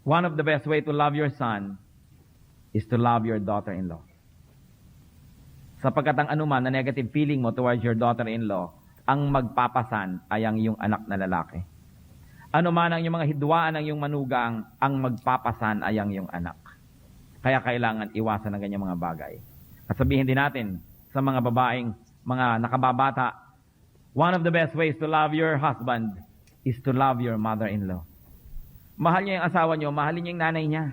One of the best way to love your son is to love your daughter-in-law. Sapagkat ang anuman na negative feeling mo towards your daughter-in-law, ang magpapasan ay ang iyong anak na lalaki. Anuman ang iyong mga hidwaan ng iyong manugang, ang magpapasan ay ang iyong anak. Kaya kailangan iwasan ang ganyang mga bagay. At sabihin din natin sa mga babaeng, mga nakababata, one of the best ways to love your husband is to love your mother-in-law. Mahal niyo yung asawa niyo, mahalin niyo yung nanay niya.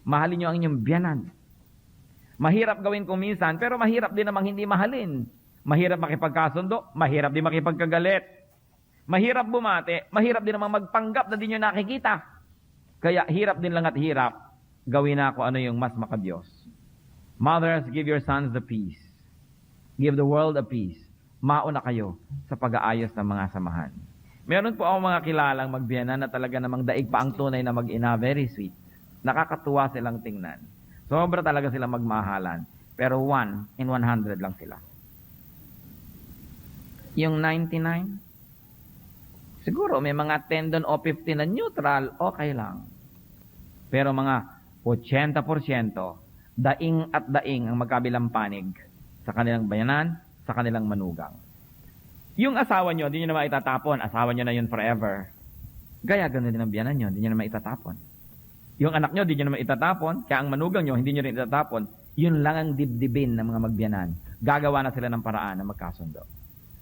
Mahalin niyo ang inyong biyanan. Mahirap gawin kung minsan, pero mahirap din namang hindi mahalin. Mahirap makipagkasundo, mahirap din makipagkagalit. Mahirap bumati, mahirap din namang magpanggap na di nyo nakikita. Kaya hirap din lang at hirap, gawin na ako ano yung mas makadiyos. Mothers, give your sons the peace. Give the world a peace. Mauna kayo sa pag-aayos ng mga samahan. Meron po ako mga kilalang magbiyanan na talaga namang daig pa ang tunay na mag-ina, very sweet. Nakakatuwa silang tingnan. Sobra talaga silang magmahalan. Pero 1 in 100 lang sila. Yung 99, siguro may mga 10 doon o 15 na neutral, okay lang. Pero mga 80%, daing at daing ang magkabilang panig sa kanilang bayanan, sa kanilang manugang. Yung asawa nyo, hindi nyo naman itatapon. Asawa nyo na yun forever. Gaya ganun din ang biyanan nyo, hindi nyo naman itatapon. Yung anak nyo, hindi nyo naman itatapon. Kaya ang manugang nyo, hindi nyo rin itatapon. Yun lang ang dibdibin ng mga magbiyanan. Gagawa na sila ng paraan na magkasundo,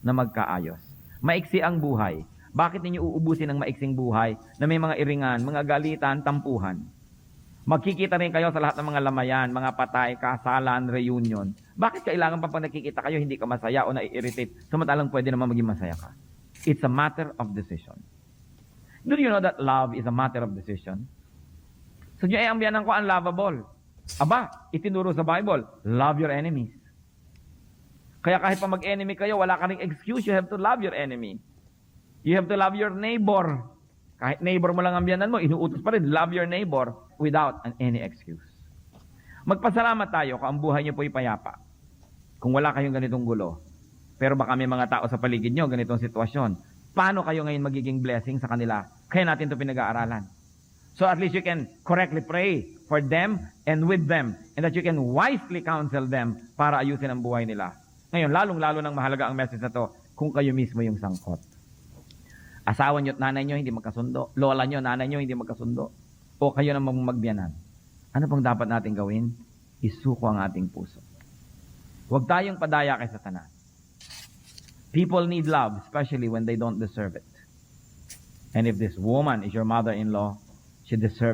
na magkaayos. Maiksi ang buhay. Bakit ninyo uubusin ang maiksing buhay na may mga iringan, mga galitan, tampuhan? Magkikita rin kayo sa lahat ng mga lamayan, mga patay, kasalan, reunion. Bakit kailangan pa pag nakikita kayo, hindi ka masaya o nai-irritate, samantalang pwede naman maging masaya ka? It's a matter of decision. Do you know that love is a matter of decision? So, ang biyanan ko, unlovable. Aba, itinuro sa Bible, love your enemies. Kaya kahit pa mag-enemy kayo, wala ka ring excuse, you have to love your enemy. You have to love your neighbor. Kahit neighbor mo lang ang biyanan mo, inuutos pa rin, love your neighbor without any excuse. Magpasalamat tayo kung ang buhay niyo po'y payapa. Kung wala kayong ganitong gulo. Pero baka may mga tao sa paligid niyo, ganitong sitwasyon. Paano kayo ngayon magiging blessing sa kanila? Kaya natin ito pinag-aaralan. So at least you can correctly pray for them and with them. And that you can wisely counsel them para ayusin ang buhay nila. Ngayon, lalong-lalo nang mahalaga ang message na to kung kayo mismo yung sangkot. Asawa nyo at nanay nyo hindi magkasundo. Lola nyo, nanay nyo hindi magkasundo. O kayo namang magbiyanan. Ano pang dapat natin gawin? Isuko ang ating puso. Huwag tayong padaya kay Satanas. People need love, especially when they don't deserve it. And if this woman is your mother-in-law, she deserves